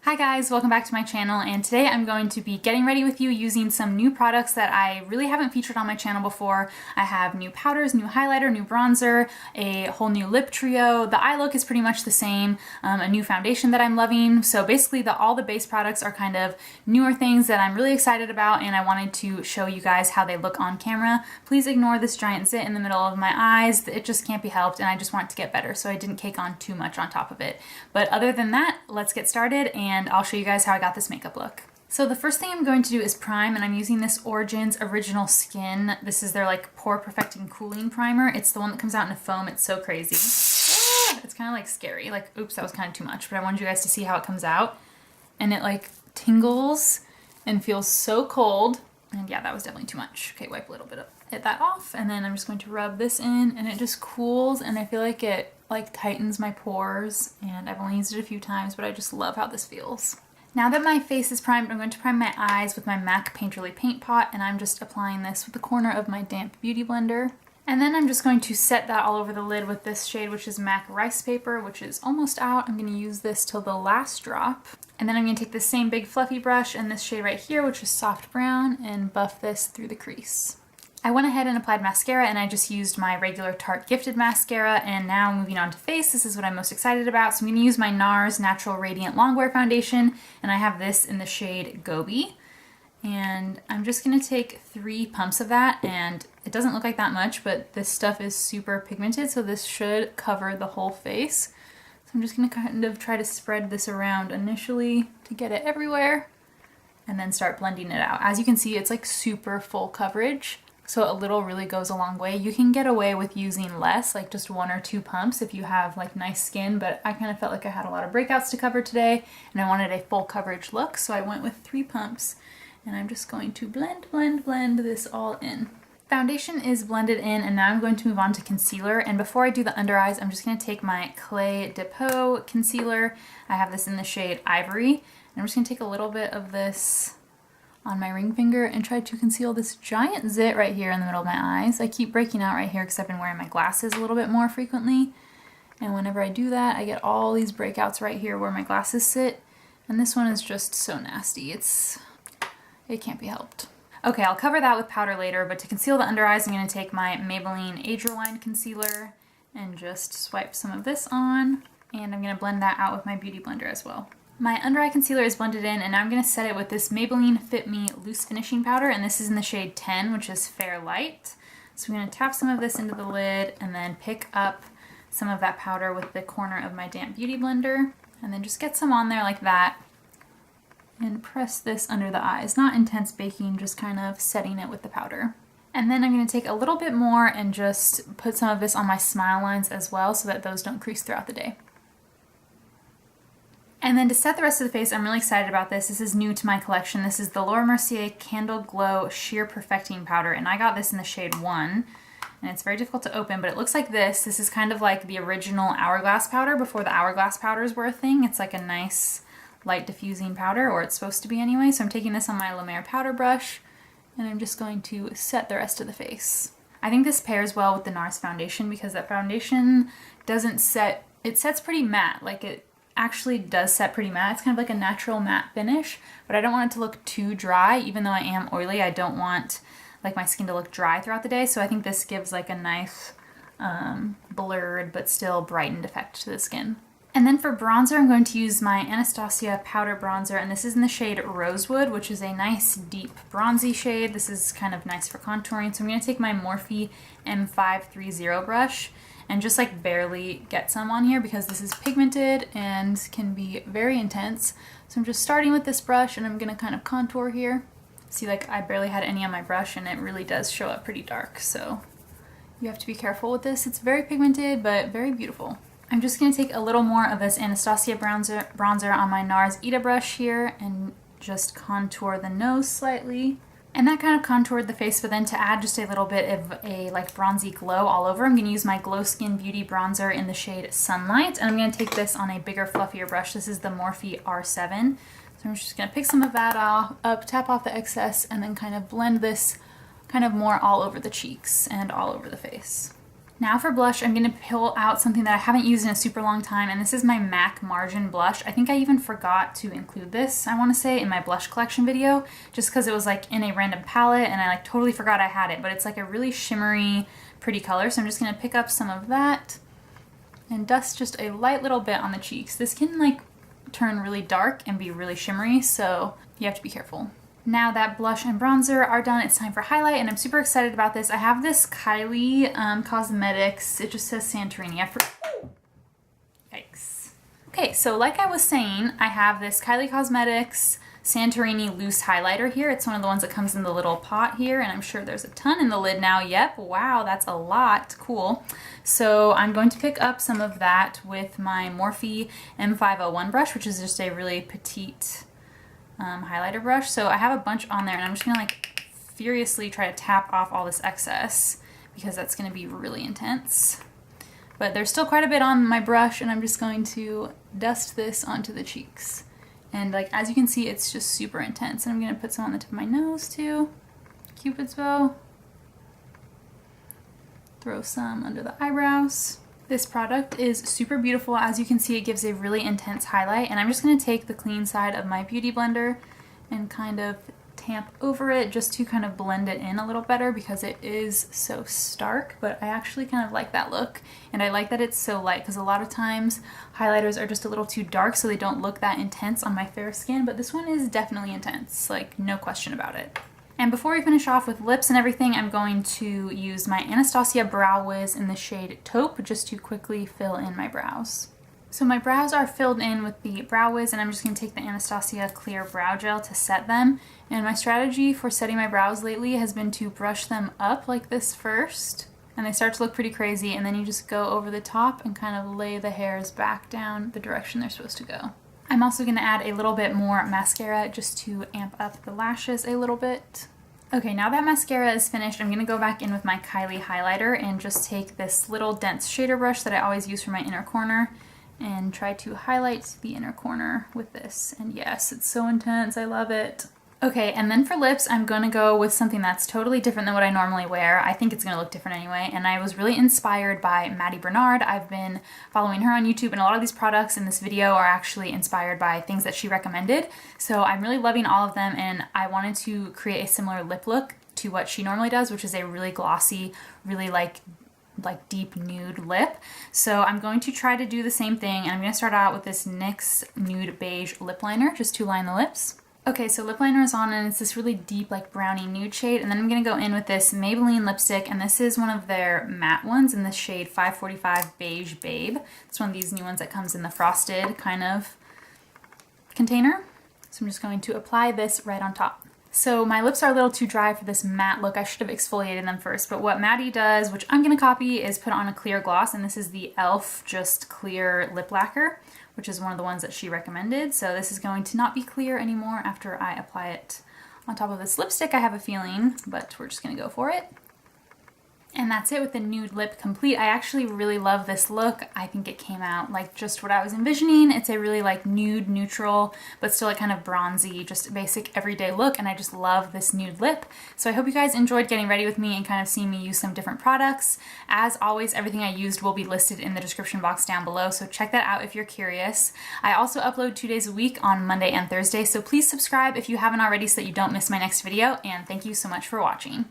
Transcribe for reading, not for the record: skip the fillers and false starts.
Hi guys, welcome back to my channel, and today I'm going to be getting ready with you using some new products that I really haven't featured on my channel before. I have new powders, new highlighter, new bronzer, a whole new lip trio. The eye look is pretty much the same, a new foundation that I'm loving. So basically all the base products are kind of newer things that I'm really excited about, and I wanted to show you guys how they look on camera. Please ignore this giant zit in the middle of my eyes. It just can't be helped, and I just want it to get better, so I didn't cake on too much on top of it. But other than that, let's get started, and I'll show you guys how I got this makeup look. So the first thing I'm going to do is prime, and I'm using this Origins Original Skin. This is their like Pore Perfecting Cooling Primer. It's the one that comes out in a foam. It's so crazy. It's kind of like scary. Like, oops, that was kind of too much, but I wanted you guys to see how it comes out. And it like tingles and feels so cold. And yeah, that was definitely too much. Okay, wipe a little bit of that off, and then I'm just going to rub this in, and it just cools, and I feel like it like tightens my pores, and I've only used it a few times, but I just love how this feels. Now that my face is primed, I'm going to prime my eyes with my MAC Painterly Paint Pot, and I'm just applying this with the corner of my damp beauty blender. And then I'm just going to set that all over the lid with this shade, which is MAC Rice Paper, which is almost out. I'm going to use this till the last drop. And then I'm going to take this same big fluffy brush and this shade right here, which is soft brown, and buff this through the crease. I went ahead and applied mascara, and I just used my regular Tarte Gifted mascara, and now moving on to face, this is what I'm most excited about. So I'm going to use my NARS Natural Radiant Longwear Foundation, and I have this in the shade Gobi. And I'm just going to take 3 pumps of that, and it doesn't look like that much, but this stuff is super pigmented, so this should cover the whole face. So I'm just going to kind of try to spread this around initially to get it everywhere, and then start blending it out. As you can see, it's like super full coverage. So a little really goes a long way. You can get away with using less, like just 1 or 2 pumps if you have like nice skin, but I kind of felt like I had a lot of breakouts to cover today, and I wanted a full coverage look, so I went with 3 pumps, and I'm just going to blend this all in. Foundation is blended in, and now I'm going to move on to concealer, and before I do the under eyes, I'm just going to take my Clay Depot concealer. I have this in the shade Ivory, and I'm just going to take a little bit of this on my ring finger and try to conceal this giant zit right here in the middle of my eyes. I keep breaking out right here because I've been wearing my glasses a little bit more frequently, and whenever I do that I get all these breakouts right here where my glasses sit, and this one is just so nasty. It can't be helped. Okay, I'll cover that with powder later, but to conceal the under eyes I'm going to take my Maybelline Age Rewind concealer and just swipe some of this on, and I'm going to blend that out with my beauty blender as well. My under eye concealer is blended in, and now I'm going to set it with this Maybelline Fit Me Loose Finishing Powder, and this is in the shade 10, which is Fair Light. So I'm going to tap some of this into the lid and then pick up some of that powder with the corner of my damp beauty blender, and then just get some on there like that and press this under the eyes. Not intense baking, just kind of setting it with the powder. And then I'm going to take a little bit more and just put some of this on my smile lines as well so that those don't crease throughout the day. And then to set the rest of the face, I'm really excited about this. This is new to my collection. This is the Mercier Candleglow Sheer Perfecting Powder, and I got this in the shade 1. And it's very difficult to open, but it looks like this. This is kind of like the original Hourglass powder before the Hourglass powders were a thing. It's like a nice light diffusing powder, or it's supposed to be anyway. So I'm taking this on my La Mer powder brush, and I'm just going to set the rest of the face. I think this pairs well with the NARS foundation because that foundation doesn't set, it sets pretty matte. Like it actually does set pretty matte. It's kind of like a natural matte finish, but I don't want it to look too dry. Even though I am oily, I don't want like my skin to look dry throughout the day. So I think this gives like a nice blurred but still brightened effect to the skin. And then for bronzer, I'm going to use my Anastasia powder bronzer, and this is in the shade Rosewood, which is a nice deep bronzy shade. This is kind of nice for contouring. So I'm going to take my Morphe M530 brush and just like barely get some on here because this is pigmented and can be very intense. So I'm just starting with this brush, and I'm going to kind of contour here. See, like I barely had any on my brush, and it really does show up pretty dark. So you have to be careful with this. It's very pigmented, but very beautiful. I'm just going to take a little more of this Anastasia bronzer on my NARS Ita brush here and just contour the nose slightly. And that kind of contoured the face, but then to add just a little bit of a like bronzy glow all over, I'm going to use my Glow Skin Beauty bronzer in the shade Sunlight, and I'm going to take this on a bigger, fluffier brush. This is the Morphe R7. So I'm just going to pick some of that up, tap off the excess, and then kind of blend this kind of more all over the cheeks and all over the face. Now for blush, I'm going to pull out something that I haven't used in a super long time, and this is my MAC Margin blush. I think I even forgot to include this, I want to say, in my blush collection video, just because it was like in a random palette and I like totally forgot I had it, but it's like a really shimmery, pretty color. So I'm just going to pick up some of that and dust just a light little bit on the cheeks. This can like turn really dark and be really shimmery, so you have to be careful. Now that blush and bronzer are done, it's time for highlight, and I'm super excited about this. I have this Kylie Cosmetics, it just says Santorini. Yikes. Okay, so like I was saying, I have this Kylie Cosmetics Santorini loose highlighter here. It's one of the ones that comes in the little pot here, and I'm sure there's a ton in the lid now. Yep, wow, that's a lot. Cool. So I'm going to pick up some of that with my Morphe M501 brush, which is just a really petite highlighter brush. So I have a bunch on there, and I'm just gonna like furiously try to tap off all this excess because that's gonna be really intense. But there's still quite a bit on my brush, and I'm just going to dust this onto the cheeks. And like, as you can see, it's just super intense. And I'm gonna put some on the tip of my nose too. Cupid's bow. Throw some under the eyebrows. This product is super beautiful. As you can see, it gives a really intense highlight, and I'm just going to take the clean side of my beauty blender and kind of tamp over it just to kind of blend it in a little better because it is so stark, but I actually kind of like that look, and I like that it's so light because a lot of times highlighters are just a little too dark so they don't look that intense on my fair skin, but this one is definitely intense, like no question about it. And before we finish off with lips and everything, I'm going to use my Anastasia Brow Wiz in the shade Taupe just to quickly fill in my brows. So my brows are filled in with the Brow Wiz, and I'm just going to take the Anastasia Clear Brow Gel to set them. And my strategy for setting my brows lately has been to brush them up like this first, and they start to look pretty crazy, and then you just go over the top and kind of lay the hairs back down the direction they're supposed to go. I'm also going to add a little bit more mascara just to amp up the lashes a little bit. Okay, now that mascara is finished, I'm going to go back in with my Kylie highlighter and just take this little dense shader brush that I always use for my inner corner and try to highlight the inner corner with this. And yes, it's so intense. I love it. Okay, and then for lips, I'm going to go with something that's totally different than what I normally wear. I think it's going to look different anyway, and I was really inspired by Maddie Bernard. I've been following her on YouTube, and a lot of these products in this video are actually inspired by things that she recommended. So I'm really loving all of them, and I wanted to create a similar lip look to what she normally does, which is a really glossy, really like deep nude lip. So I'm going to try to do the same thing, and I'm going to start out with this NYX Nude Beige lip liner just to line the lips. Okay, so lip liner is on, and it's this really deep like brownie nude shade, and then I'm going to go in with this Maybelline lipstick, and this is one of their matte ones in the shade 545 Beige Babe. It's one of these new ones that comes in the frosted kind of container. So I'm just going to apply this right on top. So my lips are a little too dry for this matte look. I should have exfoliated them first, but what Maddie does, which I'm going to copy, is put on a clear gloss, and this is the e.l.f. Just Clear Lip Lacquer, which is one of the ones that she recommended. So this is going to not be clear anymore after I apply it on top of this lipstick, I have a feeling, but we're just going to go for it. And that's it with the nude lip complete. I actually really love this look. I think it came out like just what I was envisioning. It's a really like nude, neutral, but still like kind of bronzy, just basic everyday look. And I just love this nude lip. So I hope you guys enjoyed getting ready with me and kind of seeing me use some different products. As always, everything I used will be listed in the description box down below. So check that out if you're curious. I also upload 2 days a week on Monday and Thursday. So please subscribe if you haven't already so that you don't miss my next video. And thank you so much for watching.